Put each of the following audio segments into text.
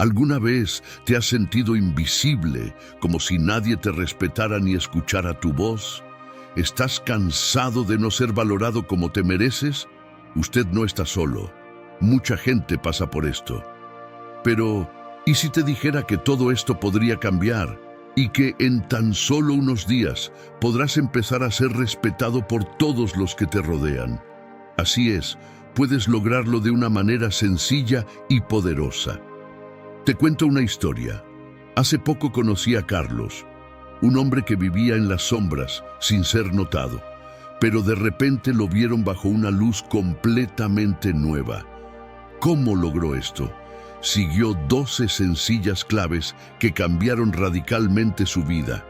¿Alguna vez te has sentido invisible, como si nadie te respetara ni escuchara tu voz? ¿Estás cansado de no ser valorado como te mereces? Usted no está solo. Mucha gente pasa por esto. Pero, ¿y si te dijera que todo esto podría cambiar? Y que en tan solo unos días podrás empezar a ser respetado por todos los que te rodean. Así es, puedes lograrlo de una manera sencilla y poderosa. Te cuento una historia. Hace poco conocí a Carlos, un hombre que vivía en las sombras sin ser notado, pero de repente lo vieron bajo una luz completamente nueva. ¿Cómo logró esto? Siguió 12 sencillas claves que cambiaron radicalmente su vida.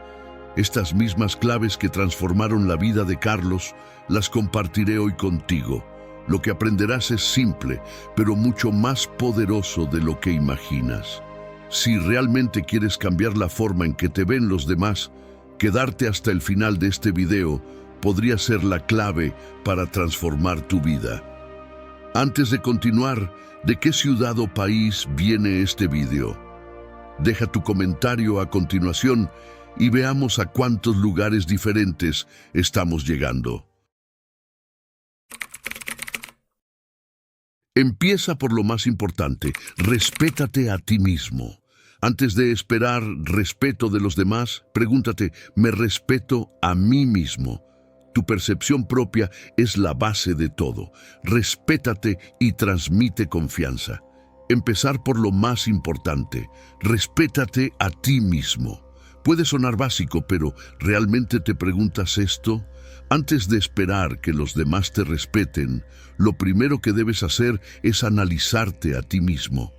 Estas mismas claves que transformaron la vida de Carlos, las compartiré hoy contigo. Lo que aprenderás es simple, pero mucho más poderoso de lo que imaginas. Si realmente quieres cambiar la forma en que te ven los demás, quedarte hasta el final de este video podría ser la clave para transformar tu vida. Antes de continuar, ¿de qué ciudad o país viene este video? Deja tu comentario a continuación y veamos a cuántos lugares diferentes estamos llegando. Empieza por lo más importante, respétate a ti mismo. Antes de esperar respeto de los demás, pregúntate, ¿me respeto a mí mismo? Tu percepción propia es la base de todo. Respétate y transmite confianza. Empezar por lo más importante, respétate a ti mismo. Puede sonar básico, pero ¿realmente te preguntas esto? Antes de esperar que los demás te respeten, lo primero que debes hacer es analizarte a ti mismo.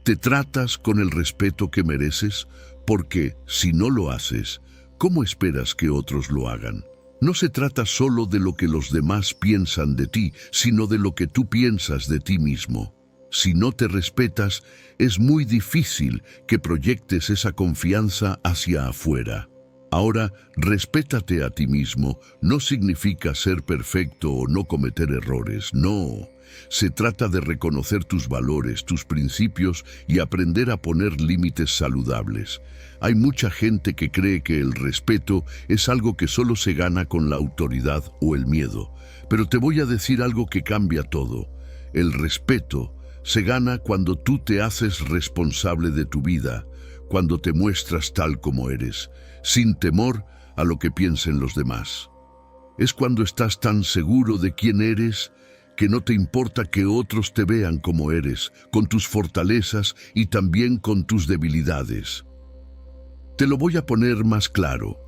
¿Te tratas con el respeto que mereces? Porque, si no lo haces, ¿cómo esperas que otros lo hagan? No se trata solo de lo que los demás piensan de ti, sino de lo que tú piensas de ti mismo. Si no te respetas, es muy difícil que proyectes esa confianza hacia afuera. Ahora, respétate a ti mismo no significa ser perfecto o no cometer errores, no. Se trata de reconocer tus valores, tus principios y aprender a poner límites saludables. Hay mucha gente que cree que el respeto es algo que solo se gana con la autoridad o el miedo. Pero te voy a decir algo que cambia todo. El respeto se gana cuando tú te haces responsable de tu vida, cuando te muestras tal como eres, sin temor a lo que piensen los demás. Es cuando estás tan seguro de quién eres que no te importa que otros te vean como eres, con tus fortalezas y también con tus debilidades. Te lo voy a poner más claro.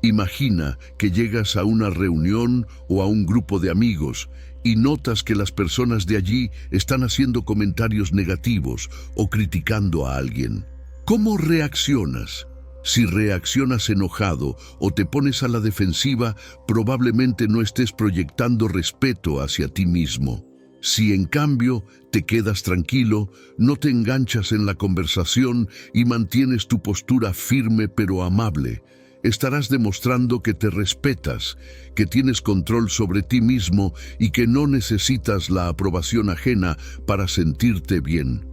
Imagina que llegas a una reunión o a un grupo de amigos y notas que las personas de allí están haciendo comentarios negativos o criticando a alguien. ¿Cómo reaccionas? Si reaccionas enojado o te pones a la defensiva, probablemente no estés proyectando respeto hacia ti mismo. Si en cambio te quedas tranquilo, no te enganchas en la conversación y mantienes tu postura firme pero amable, estarás demostrando que te respetas, que tienes control sobre ti mismo y que no necesitas la aprobación ajena para sentirte bien.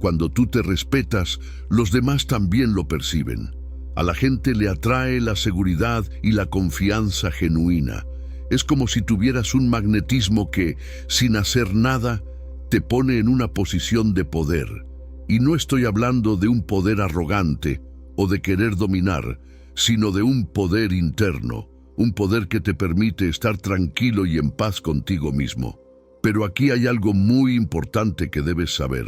Cuando tú te respetas, los demás también lo perciben. A la gente le atrae la seguridad y la confianza genuina. Es como si tuvieras un magnetismo que, sin hacer nada, te pone en una posición de poder. Y no estoy hablando de un poder arrogante o de querer dominar, sino de un poder interno, un poder que te permite estar tranquilo y en paz contigo mismo. Pero aquí hay algo muy importante que debes saber.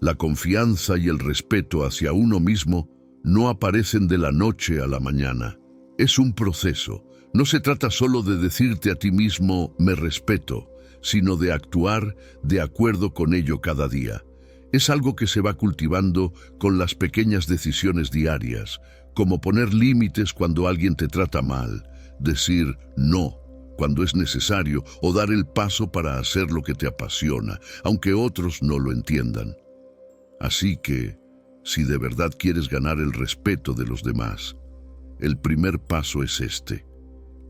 La confianza y el respeto hacia uno mismo no aparecen de la noche a la mañana. Es un proceso. No se trata solo de decirte a ti mismo, me respeto, sino de actuar de acuerdo con ello cada día. Es algo que se va cultivando con las pequeñas decisiones diarias, como poner límites cuando alguien te trata mal, decir no cuando es necesario o dar el paso para hacer lo que te apasiona, aunque otros no lo entiendan. Así que, si de verdad quieres ganar el respeto de los demás, el primer paso es este.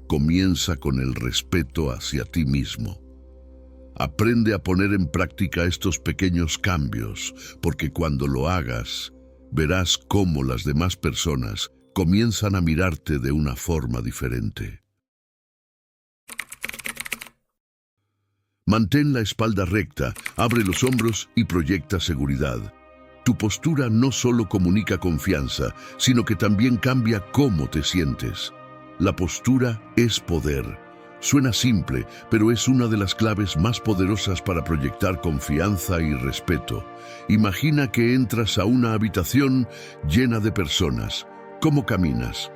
Comienza con el respeto hacia ti mismo. Aprende a poner en práctica estos pequeños cambios, porque cuando lo hagas, verás cómo las demás personas comienzan a mirarte de una forma diferente. Mantén la espalda recta, abre los hombros y proyecta seguridad. Tu postura no solo comunica confianza, sino que también cambia cómo te sientes. La postura es poder. Suena simple, pero es una de las claves más poderosas para proyectar confianza y respeto. Imagina que entras a una habitación llena de personas. ¿Cómo caminas?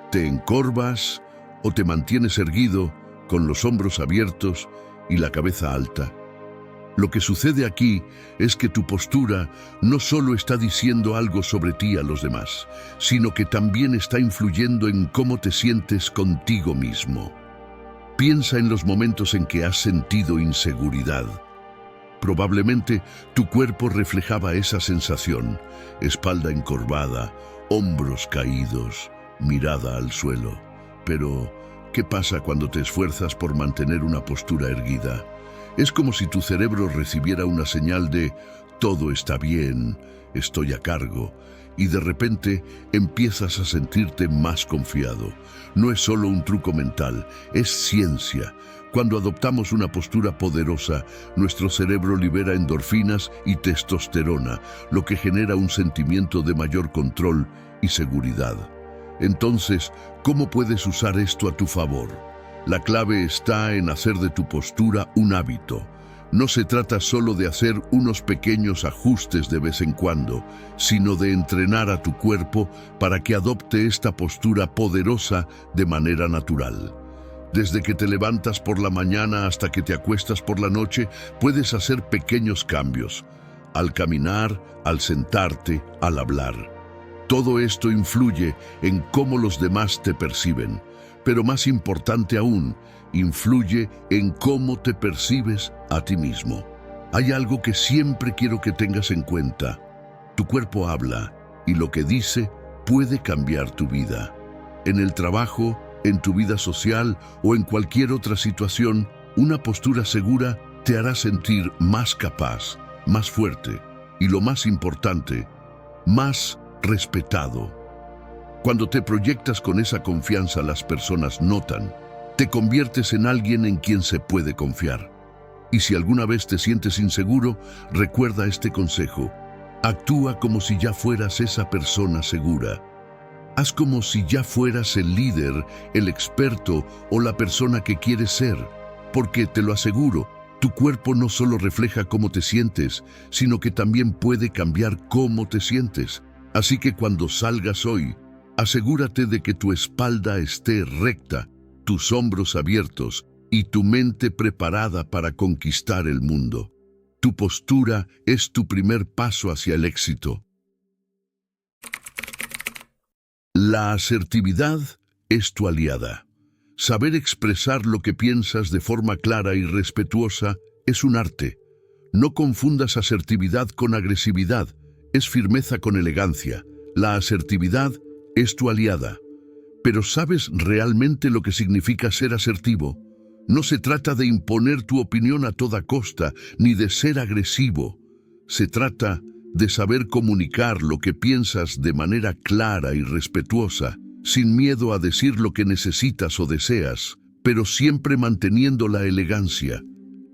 ¿Te encorvas o te mantienes erguido, con los hombros abiertos y la cabeza alta? Lo que sucede aquí es que tu postura no solo está diciendo algo sobre ti a los demás, sino que también está influyendo en cómo te sientes contigo mismo. Piensa en los momentos en que has sentido inseguridad. Probablemente tu cuerpo reflejaba esa sensación: espalda encorvada, hombros caídos, mirada al suelo. Pero, ¿qué pasa cuando te esfuerzas por mantener una postura erguida? Es como si tu cerebro recibiera una señal de «todo está bien, estoy a cargo», y de repente empiezas a sentirte más confiado. No es solo un truco mental, es ciencia. Cuando adoptamos una postura poderosa, nuestro cerebro libera endorfinas y testosterona, lo que genera un sentimiento de mayor control y seguridad. Entonces, ¿cómo puedes usar esto a tu favor? La clave está en hacer de tu postura un hábito. No se trata solo de hacer unos pequeños ajustes de vez en cuando, sino de entrenar a tu cuerpo para que adopte esta postura poderosa de manera natural. Desde que te levantas por la mañana hasta que te acuestas por la noche, puedes hacer pequeños cambios. Al caminar, al sentarte, al hablar. Todo esto influye en cómo los demás te perciben. Pero más importante aún, influye en cómo te percibes a ti mismo. Hay algo que siempre quiero que tengas en cuenta. Tu cuerpo habla, y lo que dice puede cambiar tu vida. En el trabajo, en tu vida social o en cualquier otra situación, una postura segura te hará sentir más capaz, más fuerte y, lo más importante, más respetado. Cuando te proyectas con esa confianza, las personas notan. Te conviertes en alguien en quien se puede confiar. Y si alguna vez te sientes inseguro, recuerda este consejo. Actúa como si ya fueras esa persona segura. Haz como si ya fueras el líder, el experto o la persona que quieres ser. Porque, te lo aseguro, tu cuerpo no solo refleja cómo te sientes, sino que también puede cambiar cómo te sientes. Así que cuando salgas hoy, asegúrate de que tu espalda esté recta, tus hombros abiertos y tu mente preparada para conquistar el mundo. Tu postura es tu primer paso hacia el éxito. La asertividad es tu aliada. Saber expresar lo que piensas de forma clara y respetuosa es un arte. No confundas asertividad con agresividad, es firmeza con elegancia. La asertividad es tu aliada. Pero ¿sabes realmente lo que significa ser asertivo? No se trata de imponer tu opinión a toda costa, ni de ser agresivo. Se trata de saber comunicar lo que piensas de manera clara y respetuosa, sin miedo a decir lo que necesitas o deseas, pero siempre manteniendo la elegancia.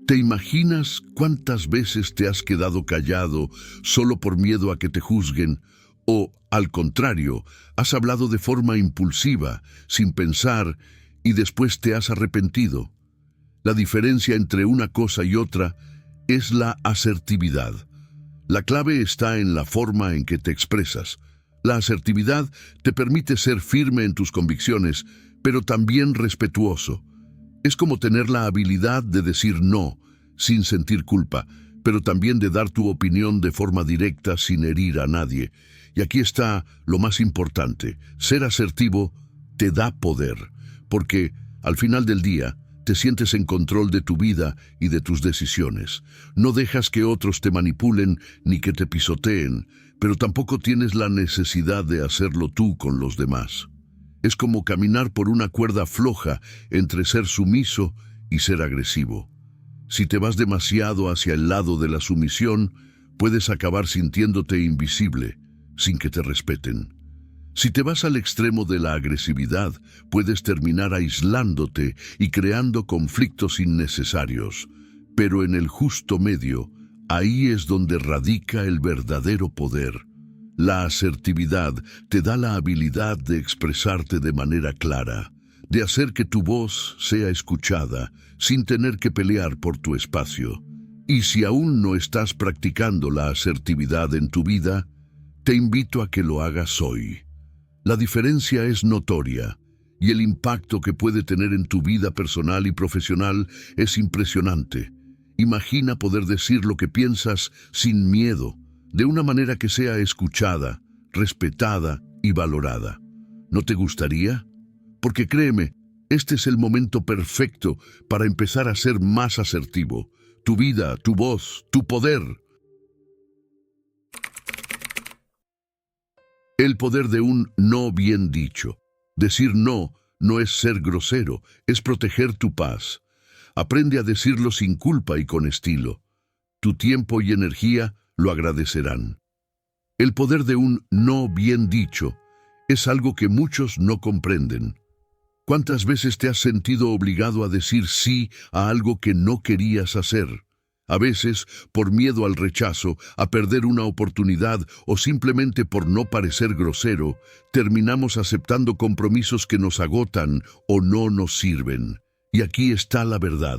¿Te imaginas cuántas veces te has quedado callado solo por miedo a que te juzguen? O, al contrario, has hablado de forma impulsiva, sin pensar, y después te has arrepentido. La diferencia entre una cosa y otra es la asertividad. La clave está en la forma en que te expresas. La asertividad te permite ser firme en tus convicciones, pero también respetuoso. Es como tener la habilidad de decir no, sin sentir culpa, pero también de dar tu opinión de forma directa sin herir a nadie. Y aquí está lo más importante: ser asertivo te da poder, porque al final del día te sientes en control de tu vida y de tus decisiones. No dejas que otros te manipulen ni que te pisoteen, pero tampoco tienes la necesidad de hacerlo tú con los demás. Es como caminar por una cuerda floja entre ser sumiso y ser agresivo. Si te vas demasiado hacia el lado de la sumisión, puedes acabar sintiéndote invisible, sin que te respeten. Si te vas al extremo de la agresividad, puedes terminar aislándote y creando conflictos innecesarios. Pero en el justo medio, ahí es donde radica el verdadero poder. La asertividad te da la habilidad de expresarte de manera clara, de hacer que tu voz sea escuchada sin tener que pelear por tu espacio. Y si aún no estás practicando la asertividad en tu vida, te invito a que lo hagas hoy. La diferencia es notoria y el impacto que puede tener en tu vida personal y profesional es impresionante. Imagina poder decir lo que piensas sin miedo, de una manera que sea escuchada, respetada y valorada. ¿No te gustaría? Porque créeme, este es el momento perfecto para empezar a ser más asertivo. Tu vida, tu voz, tu poder. El poder de un no bien dicho. Decir no no es ser grosero, es proteger tu paz. Aprende a decirlo sin culpa y con estilo. Tu tiempo y energía lo agradecerán. El poder de un no bien dicho es algo que muchos no comprenden. ¿Cuántas veces te has sentido obligado a decir sí a algo que no querías hacer? A veces, por miedo al rechazo, a perder una oportunidad o simplemente por no parecer grosero, terminamos aceptando compromisos que nos agotan o no nos sirven. Y aquí está la verdad.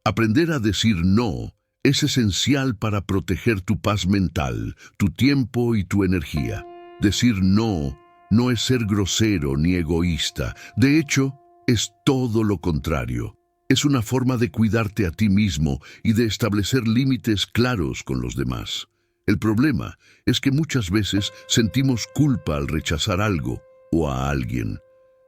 Aprender a decir no es esencial para proteger tu paz mental, tu tiempo y tu energía. Decir no no es ser grosero ni egoísta. De hecho, es todo lo contrario. Es una forma de cuidarte a ti mismo y de establecer límites claros con los demás. El problema es que muchas veces sentimos culpa al rechazar algo o a alguien.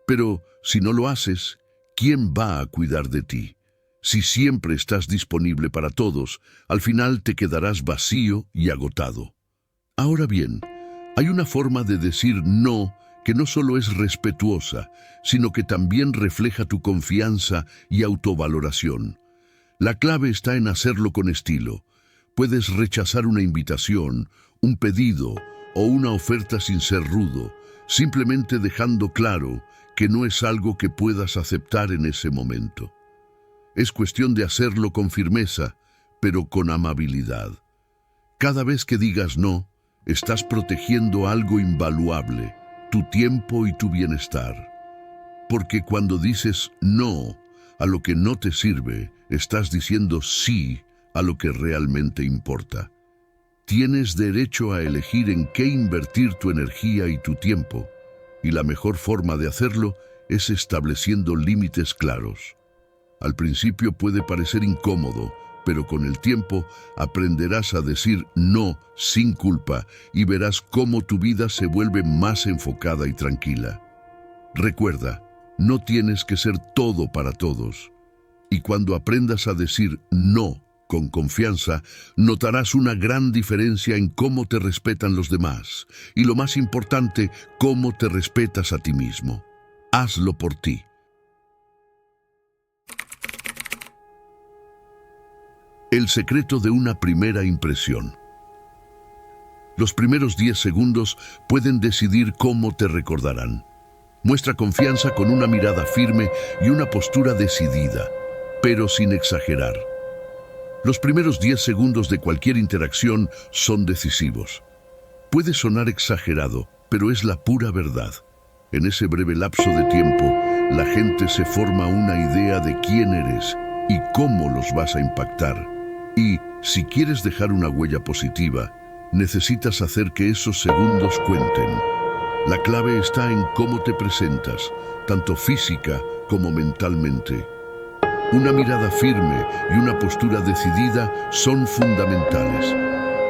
Pero si no lo haces, ¿quién va a cuidar de ti? Si siempre estás disponible para todos, al final te quedarás vacío y agotado. Ahora bien, hay una forma de decir no que no solo es respetuosa, sino que también refleja tu confianza y autovaloración. La clave está en hacerlo con estilo. Puedes rechazar una invitación, un pedido o una oferta sin ser rudo, simplemente dejando claro que no es algo que puedas aceptar en ese momento. Es cuestión de hacerlo con firmeza, pero con amabilidad. Cada vez que digas no, estás protegiendo algo invaluable, tu tiempo y tu bienestar. Porque cuando dices no a lo que no te sirve, estás diciendo sí a lo que realmente importa. Tienes derecho a elegir en qué invertir tu energía y tu tiempo, y la mejor forma de hacerlo es estableciendo límites claros. Al principio puede parecer incómodo, pero con el tiempo aprenderás a decir no sin culpa y verás cómo tu vida se vuelve más enfocada y tranquila. Recuerda, no tienes que ser todo para todos. Y cuando aprendas a decir no con confianza, notarás una gran diferencia en cómo te respetan los demás y, lo más importante, cómo te respetas a ti mismo. Hazlo por ti. El secreto de una primera impresión. Los primeros 10 segundos pueden decidir cómo te recordarán. Muestra confianza con una mirada firme y una postura decidida, pero sin exagerar. Los primeros 10 segundos de cualquier interacción son decisivos. Puede sonar exagerado, pero es la pura verdad. En ese breve lapso de tiempo, la gente se forma una idea de quién eres y cómo los vas a impactar. Y, si quieres dejar una huella positiva, necesitas hacer que esos segundos cuenten. La clave está en cómo te presentas, tanto física como mentalmente. Una mirada firme y una postura decidida son fundamentales.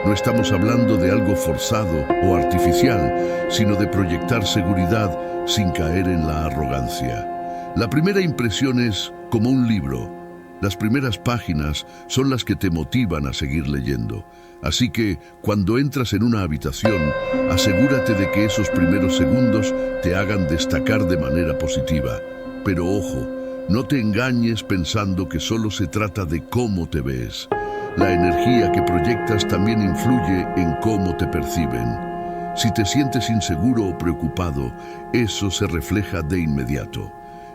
No estamos hablando de algo forzado o artificial, sino de proyectar seguridad sin caer en la arrogancia. La primera impresión es como un libro. Las primeras páginas son las que te motivan a seguir leyendo. Así que, cuando entras en una habitación, asegúrate de que esos primeros segundos te hagan destacar de manera positiva. Pero ojo, No te engañes pensando que solo se trata de cómo te ves. La energía que proyectas también influye en cómo te perciben. Si te sientes inseguro o preocupado, eso se refleja de inmediato.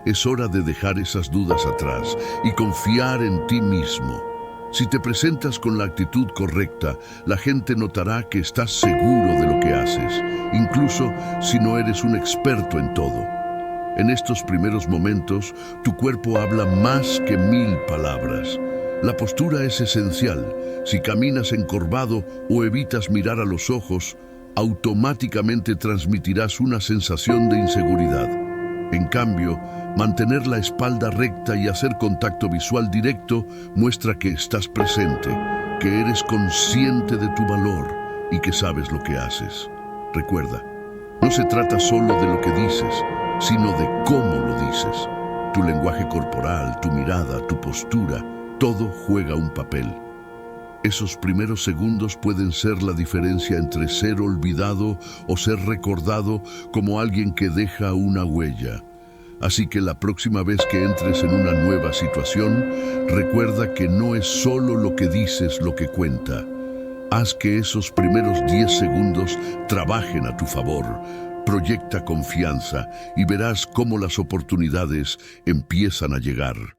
Es hora de dejar esas dudas atrás y confiar en ti mismo. Si te presentas con la actitud correcta, la gente notará que estás seguro de lo que haces, incluso si no eres un experto en todo. En estos primeros momentos, tu cuerpo habla más que 1000 palabras. La postura es esencial. Si caminas encorvado o evitas mirar a los ojos, automáticamente transmitirás una sensación de inseguridad. En cambio, mantener la espalda recta y hacer contacto visual directo muestra que estás presente, que eres consciente de tu valor y que sabes lo que haces. Recuerda, no se trata solo de lo que dices, sino de cómo lo dices. Tu lenguaje corporal, tu mirada, tu postura, todo juega un papel. Esos primeros segundos pueden ser la diferencia entre ser olvidado o ser recordado como alguien que deja una huella. Así que la próxima vez que entres en una nueva situación, recuerda que no es solo lo que dices lo que cuenta. Haz que esos primeros 10 segundos trabajen a tu favor. Proyecta confianza y verás cómo las oportunidades empiezan a llegar.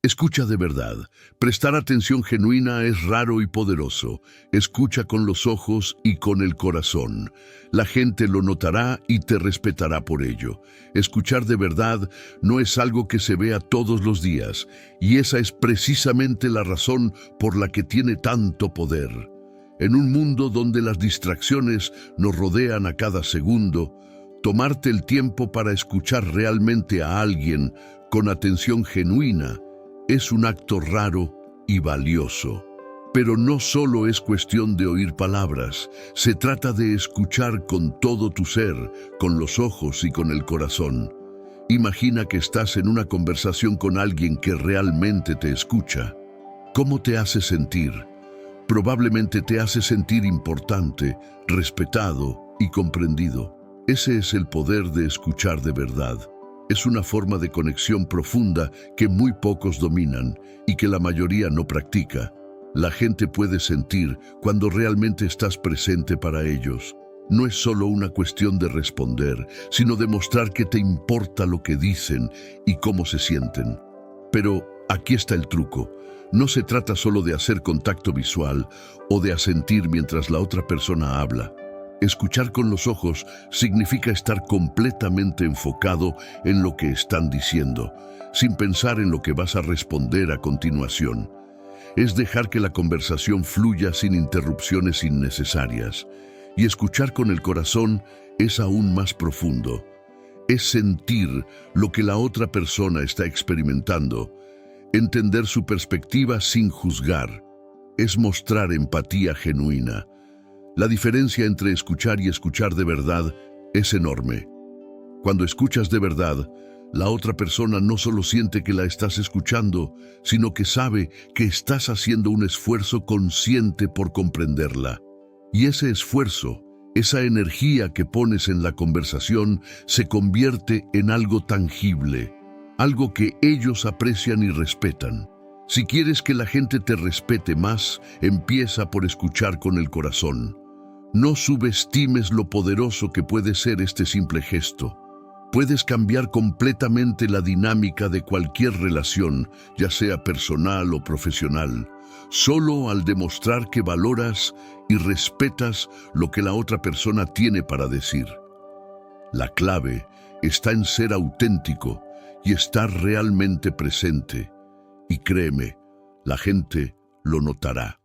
Escucha de verdad. Prestar atención genuina es raro y poderoso. Escucha con los ojos y con el corazón. La gente lo notará y te respetará por ello. Escuchar de verdad no es algo que se vea todos los días, y esa es precisamente la razón por la que tiene tanto poder. En un mundo donde las distracciones nos rodean a cada segundo, tomarte el tiempo para escuchar realmente a alguien con atención genuina es un acto raro y valioso. Pero no solo es cuestión de oír palabras, se trata de escuchar con todo tu ser, con los ojos y con el corazón. Imagina que estás en una conversación con alguien que realmente te escucha. ¿Cómo te hace sentir? Probablemente te hace sentir importante, respetado y comprendido. Ese es el poder de escuchar de verdad. Es una forma de conexión profunda que muy pocos dominan y que la mayoría no practica. La gente puede sentir cuando realmente estás presente para ellos. No es solo una cuestión de responder, sino de mostrar que te importa lo que dicen y cómo se sienten. Pero aquí está el truco. No se trata solo de hacer contacto visual o de asentir mientras la otra persona habla. Escuchar con los ojos significa estar completamente enfocado en lo que están diciendo, sin pensar en lo que vas a responder a continuación. Es dejar que la conversación fluya sin interrupciones innecesarias. Y escuchar con el corazón es aún más profundo. Es sentir lo que la otra persona está experimentando, entender su perspectiva sin juzgar. Es mostrar empatía genuina. La diferencia entre escuchar y escuchar de verdad es enorme. Cuando escuchas de verdad, la otra persona no solo siente que la estás escuchando, sino que sabe que estás haciendo un esfuerzo consciente por comprenderla. Y ese esfuerzo, esa energía que pones en la conversación, se convierte en algo tangible, algo que ellos aprecian y respetan. Si quieres que la gente te respete más, empieza por escuchar con el corazón. No subestimes lo poderoso que puede ser este simple gesto. Puedes cambiar completamente la dinámica de cualquier relación, ya sea personal o profesional, solo al demostrar que valoras y respetas lo que la otra persona tiene para decir. La clave está en ser auténtico y estar realmente presente. Y créeme, la gente lo notará.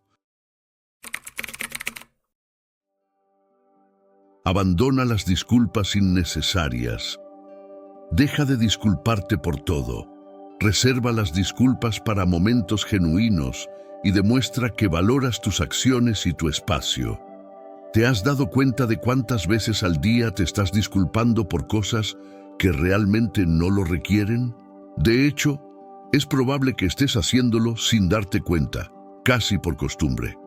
Abandona las disculpas innecesarias. Deja de disculparte por todo. Reserva las disculpas para momentos genuinos y demuestra que valoras tus acciones y tu espacio. ¿Te has dado cuenta de cuántas veces al día te estás disculpando por cosas que realmente no lo requieren? De hecho, es probable que estés haciéndolo sin darte cuenta, casi por costumbre.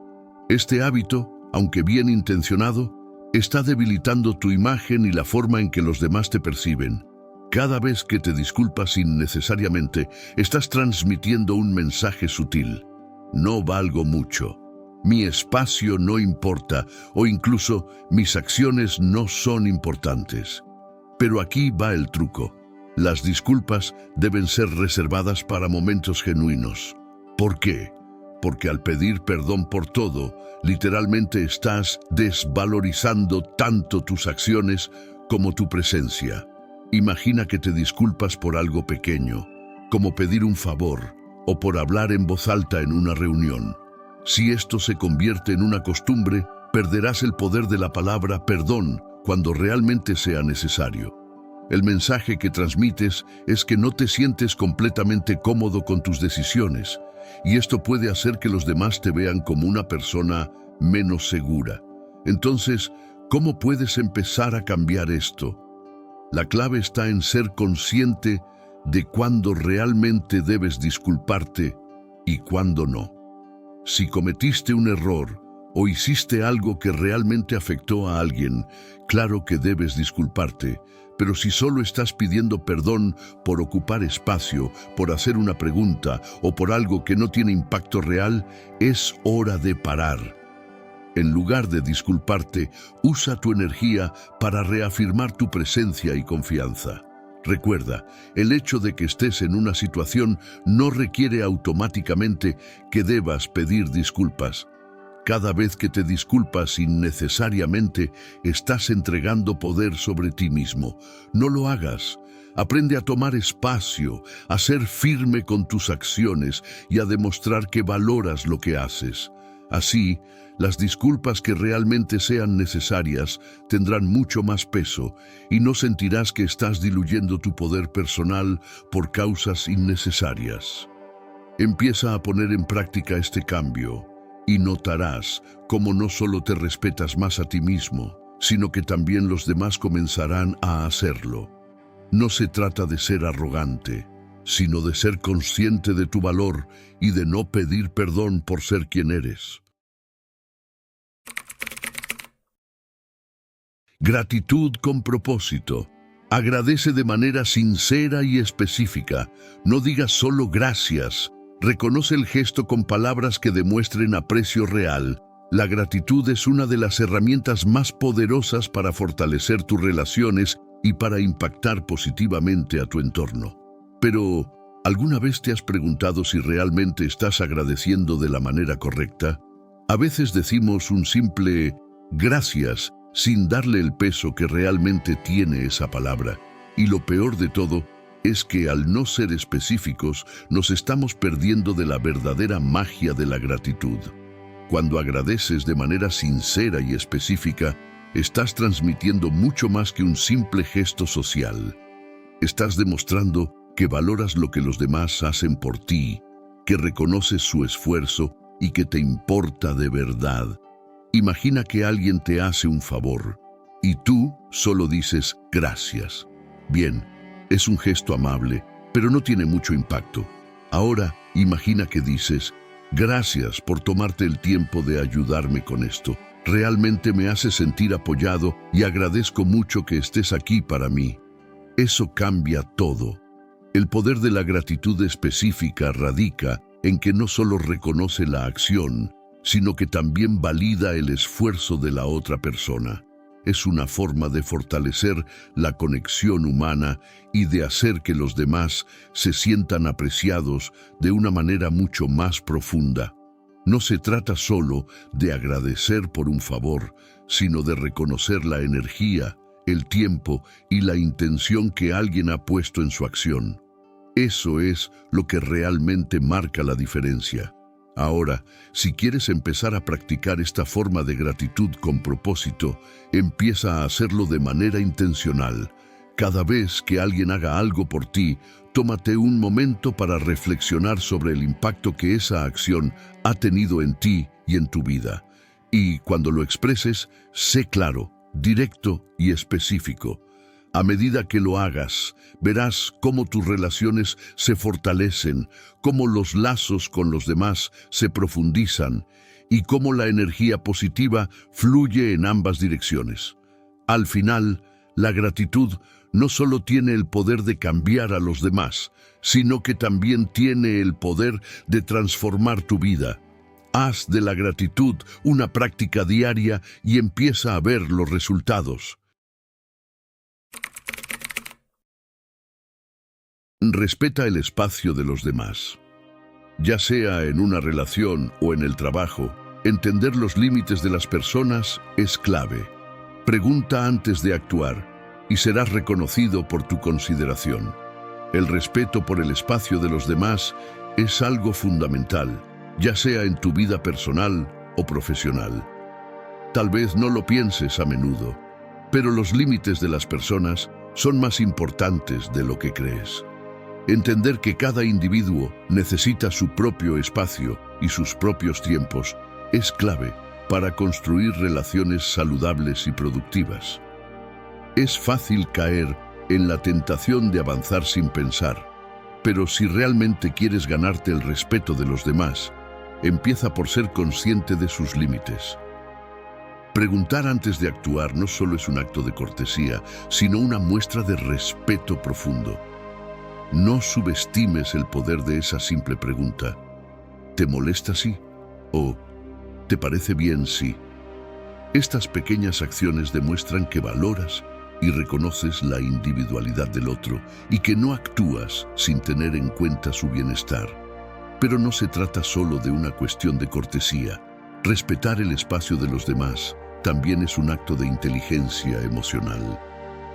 Este hábito, aunque bien intencionado, Está debilitando tu imagen y la forma en que los demás te perciben. Cada vez que te disculpas innecesariamente, estás transmitiendo un mensaje sutil. No valgo mucho. Mi espacio no importa, o incluso mis acciones no son importantes. Pero aquí va el truco. Las disculpas deben ser reservadas para momentos genuinos. ¿Por qué? Porque al pedir perdón por todo, literalmente estás desvalorizando tanto tus acciones como tu presencia. Imagina que te disculpas por algo pequeño, como pedir un favor o por hablar en voz alta en una reunión. Si esto se convierte en una costumbre, perderás el poder de la palabra perdón cuando realmente sea necesario. El mensaje que transmites es que no te sientes completamente cómodo con tus decisiones, y esto puede hacer que los demás te vean como una persona menos segura. Entonces, ¿cómo puedes empezar a cambiar esto? La clave está en ser consciente de cuándo realmente debes disculparte y cuándo no. Si cometiste un error o hiciste algo que realmente afectó a alguien, claro que debes disculparte, pero si solo estás pidiendo perdón por ocupar espacio, por hacer una pregunta o por algo que no tiene impacto real, es hora de parar. En lugar de disculparte, usa tu energía para reafirmar tu presencia y confianza. Recuerda, el hecho de que estés en una situación no requiere automáticamente que debas pedir disculpas. Cada vez que te disculpas innecesariamente, estás entregando poder sobre ti mismo. No lo hagas. Aprende a tomar espacio, a ser firme con tus acciones y a demostrar que valoras lo que haces. Así, las disculpas que realmente sean necesarias tendrán mucho más peso y no sentirás que estás diluyendo tu poder personal por causas innecesarias. Empieza a poner en práctica este cambio y notarás cómo no solo te respetas más a ti mismo, sino que también los demás comenzarán a hacerlo. No se trata de ser arrogante, sino de ser consciente de tu valor y de no pedir perdón por ser quien eres. Gratitud con propósito. Agradece de manera sincera y específica. No digas solo gracias. Reconoce el gesto con palabras que demuestren aprecio real. La gratitud es una de las herramientas más poderosas para fortalecer tus relaciones y para impactar positivamente a tu entorno. Pero, ¿alguna vez te has preguntado si realmente estás agradeciendo de la manera correcta? A veces decimos un simple gracias sin darle el peso que realmente tiene esa palabra. Y lo peor de todo es que al no ser específicos, nos estamos perdiendo de la verdadera magia de la gratitud. Cuando agradeces de manera sincera y específica, estás transmitiendo mucho más que un simple gesto social. Estás demostrando que valoras lo que los demás hacen por ti, que reconoces su esfuerzo y que te importa de verdad. Imagina que alguien te hace un favor y tú solo dices gracias. Bien, es un gesto amable, pero no tiene mucho impacto. Ahora, imagina que dices, gracias por tomarte el tiempo de ayudarme con esto. Realmente me hace sentir apoyado y agradezco mucho que estés aquí para mí. Eso cambia todo. El poder de la gratitud específica radica en que no solo reconoce la acción, sino que también valida el esfuerzo de la otra persona. Es una forma de fortalecer la conexión humana y de hacer que los demás se sientan apreciados de una manera mucho más profunda. No se trata solo de agradecer por un favor, sino de reconocer la energía, el tiempo y la intención que alguien ha puesto en su acción. Eso es lo que realmente marca la diferencia. Ahora, si quieres empezar a practicar esta forma de gratitud con propósito, empieza a hacerlo de manera intencional. Cada vez que alguien haga algo por ti, tómate un momento para reflexionar sobre el impacto que esa acción ha tenido en ti y en tu vida. Y cuando lo expreses, sé claro, directo y específico. A medida que lo hagas, verás cómo tus relaciones se fortalecen, cómo los lazos con los demás se profundizan y cómo la energía positiva fluye en ambas direcciones. Al final, la gratitud no solo tiene el poder de cambiar a los demás, sino que también tiene el poder de transformar tu vida. Haz de la gratitud una práctica diaria y empieza a ver los resultados. Respeta el espacio de los demás. Ya sea en una relación o en el trabajo, entender los límites de las personas es clave. Pregunta antes de actuar y serás reconocido por tu consideración. El respeto por el espacio de los demás es algo fundamental, ya sea en tu vida personal o profesional. Tal vez no lo pienses a menudo, pero los límites de las personas son más importantes de lo que crees. Entender que cada individuo necesita su propio espacio y sus propios tiempos es clave para construir relaciones saludables y productivas. Es fácil caer en la tentación de avanzar sin pensar, pero si realmente quieres ganarte el respeto de los demás, empieza por ser consciente de sus límites. Preguntar antes de actuar no solo es un acto de cortesía, sino una muestra de respeto profundo. No subestimes el poder de esa simple pregunta. ¿Te molesta sí? ¿O te parece bien sí? Estas pequeñas acciones demuestran que valoras y reconoces la individualidad del otro y que no actúas sin tener en cuenta su bienestar. Pero no se trata solo de una cuestión de cortesía. Respetar el espacio de los demás también es un acto de inteligencia emocional.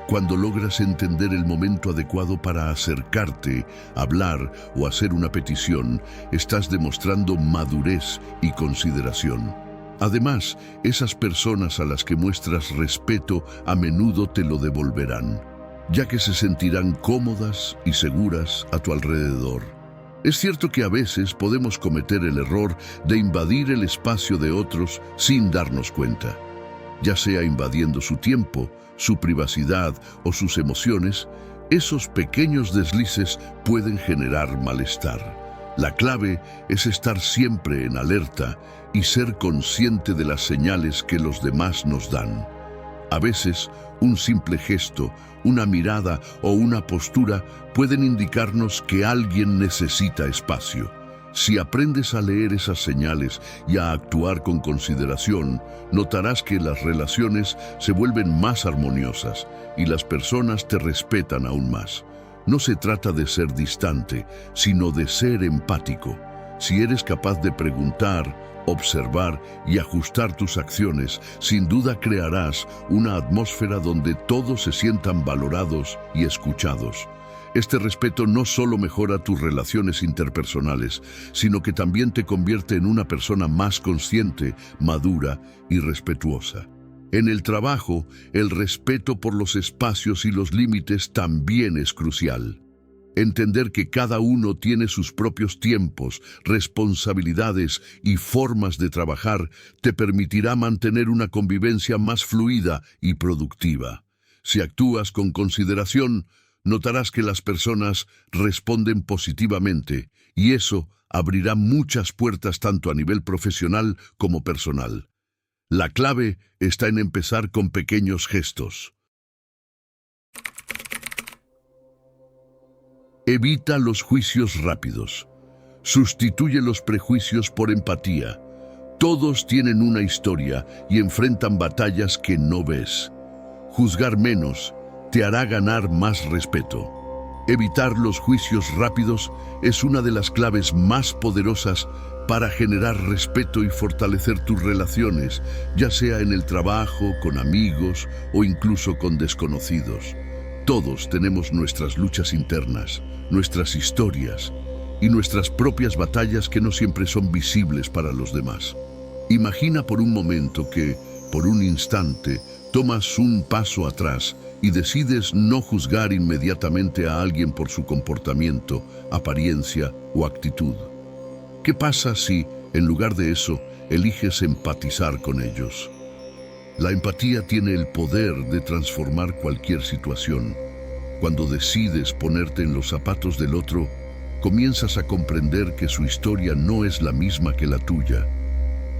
Cuando logras entender el momento adecuado para acercarte, hablar o hacer una petición, estás demostrando madurez y consideración. Además, esas personas a las que muestras respeto a menudo te lo devolverán, ya que se sentirán cómodas y seguras a tu alrededor. Es cierto que a veces podemos cometer el error de invadir el espacio de otros sin darnos cuenta. Ya sea invadiendo su tiempo, su privacidad o sus emociones, esos pequeños deslices pueden generar malestar. La clave es estar siempre en alerta y ser consciente de las señales que los demás nos dan. A veces, un simple gesto, una mirada o una postura pueden indicarnos que alguien necesita espacio. Si aprendes a leer esas señales y a actuar con consideración, notarás que las relaciones se vuelven más armoniosas y las personas te respetan aún más. No se trata de ser distante, sino de ser empático. Si eres capaz de preguntar, observar y ajustar tus acciones, sin duda crearás una atmósfera donde todos se sientan valorados y escuchados. Este respeto no solo mejora tus relaciones interpersonales, sino que también te convierte en una persona más consciente, madura y respetuosa. En el trabajo, el respeto por los espacios y los límites también es crucial. Entender que cada uno tiene sus propios tiempos, responsabilidades y formas de trabajar te permitirá mantener una convivencia más fluida y productiva. Si actúas con consideración, notarás que las personas responden positivamente y eso abrirá muchas puertas tanto a nivel profesional como personal. La clave está en empezar con pequeños gestos. Evita los juicios rápidos. Sustituye los prejuicios por empatía. Todos tienen una historia y enfrentan batallas que no ves. Juzgar menos te hará ganar más respeto. Evitar los juicios rápidos es una de las claves más poderosas para generar respeto y fortalecer tus relaciones, ya sea en el trabajo, con amigos o incluso con desconocidos. Todos tenemos nuestras luchas internas, nuestras historias y nuestras propias batallas que no siempre son visibles para los demás. Imagina por un momento que, por un instante, tomas un paso atrás y decides no juzgar inmediatamente a alguien por su comportamiento, apariencia o actitud. ¿Qué pasa si, en lugar de eso, eliges empatizar con ellos? La empatía tiene el poder de transformar cualquier situación. Cuando decides ponerte en los zapatos del otro, comienzas a comprender que su historia no es la misma que la tuya.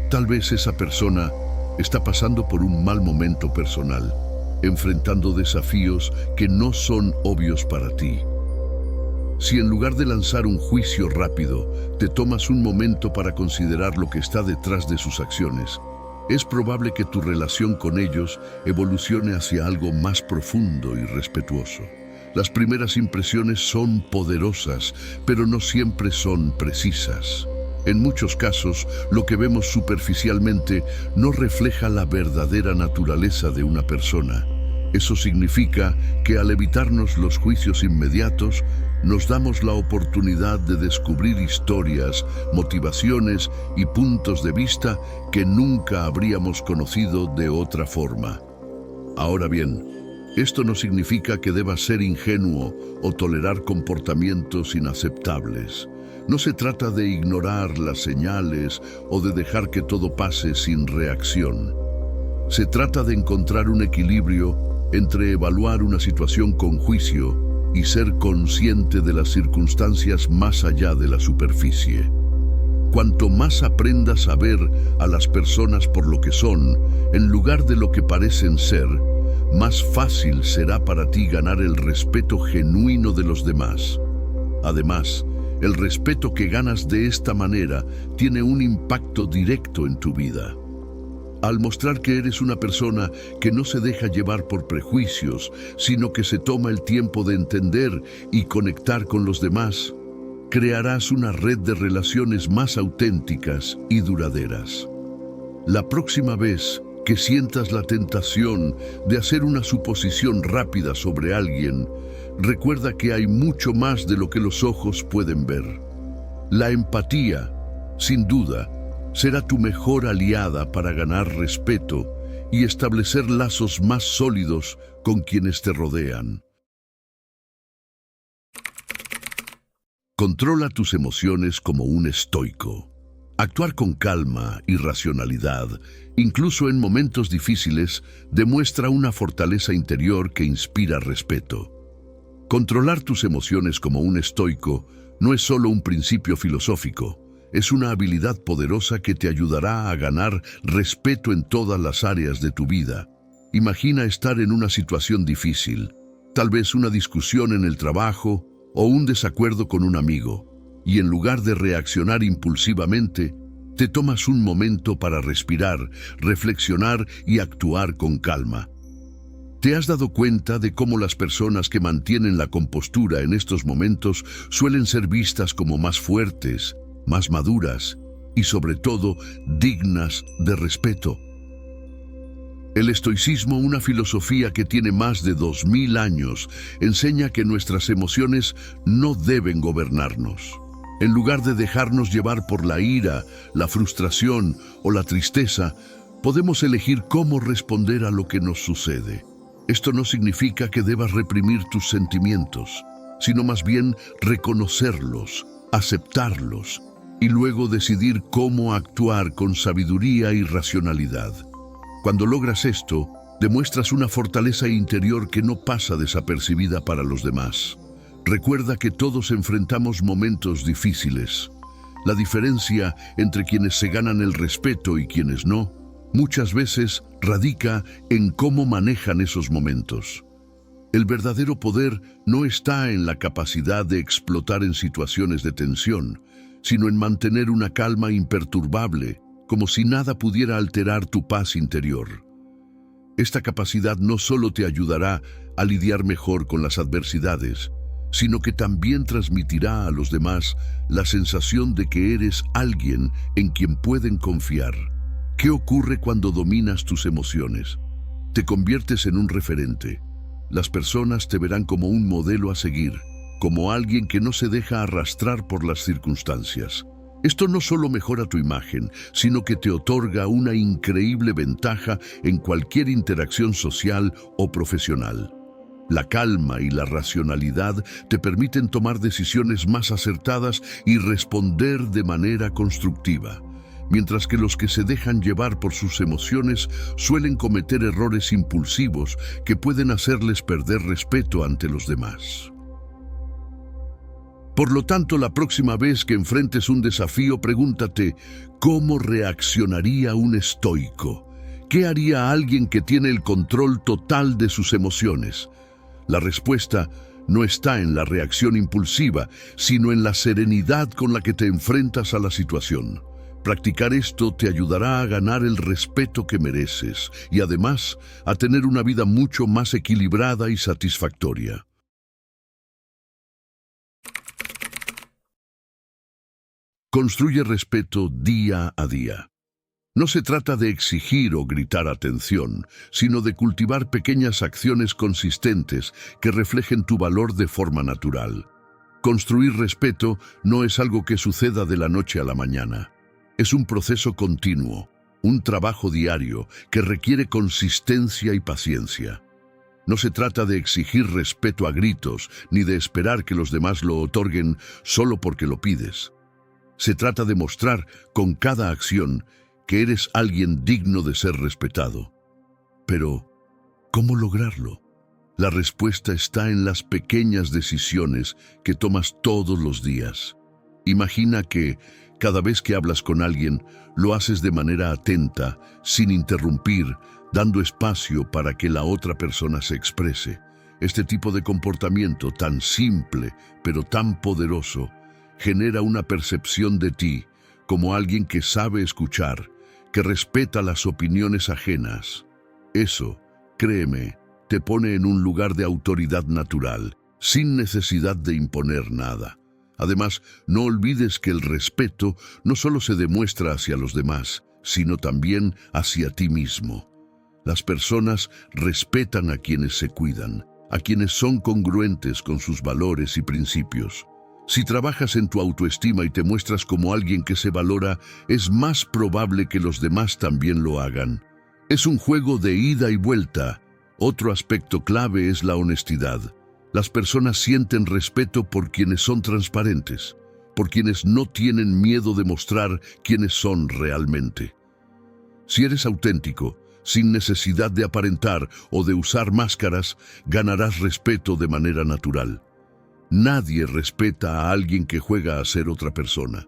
Tal vez esa persona está pasando por un mal momento personal, enfrentando desafíos que no son obvios para ti. Si en lugar de lanzar un juicio rápido, te tomas un momento para considerar lo que está detrás de sus acciones, es probable que tu relación con ellos evolucione hacia algo más profundo y respetuoso. Las primeras impresiones son poderosas, pero no siempre son precisas. En muchos casos, lo que vemos superficialmente no refleja la verdadera naturaleza de una persona. Eso significa que al evitarnos los juicios inmediatos, nos damos la oportunidad de descubrir historias, motivaciones y puntos de vista que nunca habríamos conocido de otra forma. Ahora bien, esto no significa que debas ser ingenuo o tolerar comportamientos inaceptables. No se trata de ignorar las señales o de dejar que todo pase sin reacción. Se trata de encontrar un equilibrio entre evaluar una situación con juicio y ser consciente de las circunstancias más allá de la superficie. Cuanto más aprendas a ver a las personas por lo que son, en lugar de lo que parecen ser, más fácil será para ti ganar el respeto genuino de los demás. Además, el respeto que ganas de esta manera tiene un impacto directo en tu vida. Al mostrar que eres una persona que no se deja llevar por prejuicios, sino que se toma el tiempo de entender y conectar con los demás, crearás una red de relaciones más auténticas y duraderas. La próxima vez que sientas la tentación de hacer una suposición rápida sobre alguien, recuerda que hay mucho más de lo que los ojos pueden ver. La empatía, sin duda, será tu mejor aliada para ganar respeto y establecer lazos más sólidos con quienes te rodean. Controla tus emociones como un estoico. Actuar con calma y racionalidad, incluso en momentos difíciles, demuestra una fortaleza interior que inspira respeto. Controlar tus emociones como un estoico no es solo un principio filosófico, es una habilidad poderosa que te ayudará a ganar respeto en todas las áreas de tu vida. Imagina estar en una situación difícil, tal vez una discusión en el trabajo o un desacuerdo con un amigo, y en lugar de reaccionar impulsivamente, te tomas un momento para respirar, reflexionar y actuar con calma. ¿Te has dado cuenta de cómo las personas que mantienen la compostura en estos momentos suelen ser vistas como más fuertes, más maduras y sobre todo dignas de respeto? El estoicismo, una filosofía que tiene más de 2000 años, enseña que nuestras emociones no deben gobernarnos. En lugar de dejarnos llevar por la ira, la frustración o la tristeza, podemos elegir cómo responder a lo que nos sucede. Esto no significa que debas reprimir tus sentimientos, sino más bien reconocerlos, aceptarlos y luego decidir cómo actuar con sabiduría y racionalidad. Cuando logras esto, demuestras una fortaleza interior que no pasa desapercibida para los demás. Recuerda que todos enfrentamos momentos difíciles. La diferencia entre quienes se ganan el respeto y quienes no, muchas veces radica en cómo manejan esos momentos. El verdadero poder no está en la capacidad de explotar en situaciones de tensión, sino en mantener una calma imperturbable, como si nada pudiera alterar tu paz interior. Esta capacidad no solo te ayudará a lidiar mejor con las adversidades, sino que también transmitirá a los demás la sensación de que eres alguien en quien pueden confiar. ¿Qué ocurre cuando dominas tus emociones? Te conviertes en un referente. Las personas te verán como un modelo a seguir, como alguien que no se deja arrastrar por las circunstancias. Esto no solo mejora tu imagen, sino que te otorga una increíble ventaja en cualquier interacción social o profesional. La calma y la racionalidad te permiten tomar decisiones más acertadas y responder de manera constructiva, mientras que los que se dejan llevar por sus emociones suelen cometer errores impulsivos que pueden hacerles perder respeto ante los demás. Por lo tanto, la próxima vez que enfrentes un desafío, pregúntate, ¿cómo reaccionaría un estoico? ¿Qué haría alguien que tiene el control total de sus emociones? La respuesta no está en la reacción impulsiva, sino en la serenidad con la que te enfrentas a la situación. Practicar esto te ayudará a ganar el respeto que mereces y además a tener una vida mucho más equilibrada y satisfactoria. Construye respeto día a día. No se trata de exigir o gritar atención, sino de cultivar pequeñas acciones consistentes que reflejen tu valor de forma natural. Construir respeto no es algo que suceda de la noche a la mañana. Es un proceso continuo, un trabajo diario que requiere consistencia y paciencia. No se trata de exigir respeto a gritos, ni de esperar que los demás lo otorguen solo porque lo pides. Se trata de mostrar con cada acción que eres alguien digno de ser respetado. Pero, ¿cómo lograrlo? La respuesta está en las pequeñas decisiones que tomas todos los días. Imagina que, cada vez que hablas con alguien, lo haces de manera atenta, sin interrumpir, dando espacio para que la otra persona se exprese. Este tipo de comportamiento tan simple, pero tan poderoso, genera una percepción de ti como alguien que sabe escuchar, que respeta las opiniones ajenas. Eso, créeme, te pone en un lugar de autoridad natural, sin necesidad de imponer nada. Además, no olvides que el respeto no solo se demuestra hacia los demás, sino también hacia ti mismo. Las personas respetan a quienes se cuidan, a quienes son congruentes con sus valores y principios. Si trabajas en tu autoestima y te muestras como alguien que se valora, es más probable que los demás también lo hagan. Es un juego de ida y vuelta. Otro aspecto clave es la honestidad. Las personas sienten respeto por quienes son transparentes, por quienes no tienen miedo de mostrar quiénes son realmente. Si eres auténtico, sin necesidad de aparentar o de usar máscaras, ganarás respeto de manera natural. Nadie respeta a alguien que juega a ser otra persona.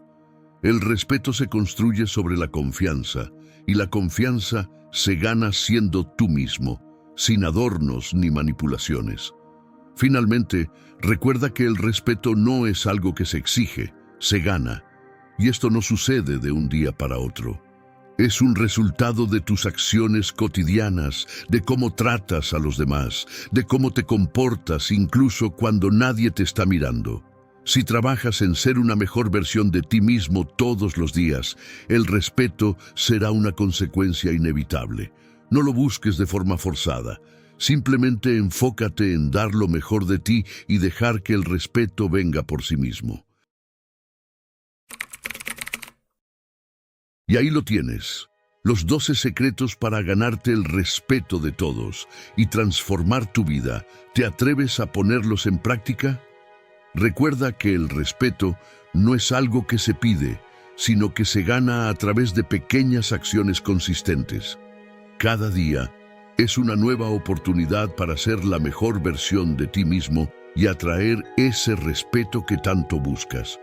El respeto se construye sobre la confianza, y la confianza se gana siendo tú mismo, sin adornos ni manipulaciones. Finalmente, recuerda que el respeto no es algo que se exige, se gana, y esto no sucede de un día para otro. Es un resultado de tus acciones cotidianas, de cómo tratas a los demás, de cómo te comportas incluso cuando nadie te está mirando. Si trabajas en ser una mejor versión de ti mismo todos los días, el respeto será una consecuencia inevitable. No lo busques de forma forzada. Simplemente enfócate en dar lo mejor de ti y dejar que el respeto venga por sí mismo. Y ahí lo tienes, los 12 secretos para ganarte el respeto de todos y transformar tu vida. ¿Te atreves a ponerlos en práctica? Recuerda que el respeto no es algo que se pide, sino que se gana a través de pequeñas acciones consistentes. Cada día es una nueva oportunidad para ser la mejor versión de ti mismo y atraer ese respeto que tanto buscas.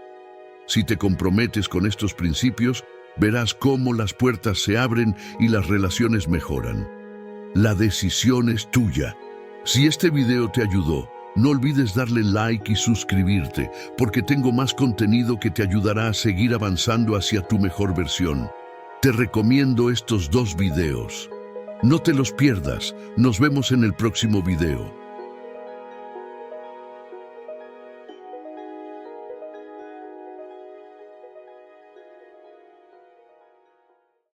Si te comprometes con estos principios, verás cómo las puertas se abren y las relaciones mejoran. La decisión es tuya. Si este video te ayudó, no olvides darle like y suscribirte, porque tengo más contenido que te ayudará a seguir avanzando hacia tu mejor versión. Te recomiendo estos 2 videos. No te los pierdas. Nos vemos en el próximo video.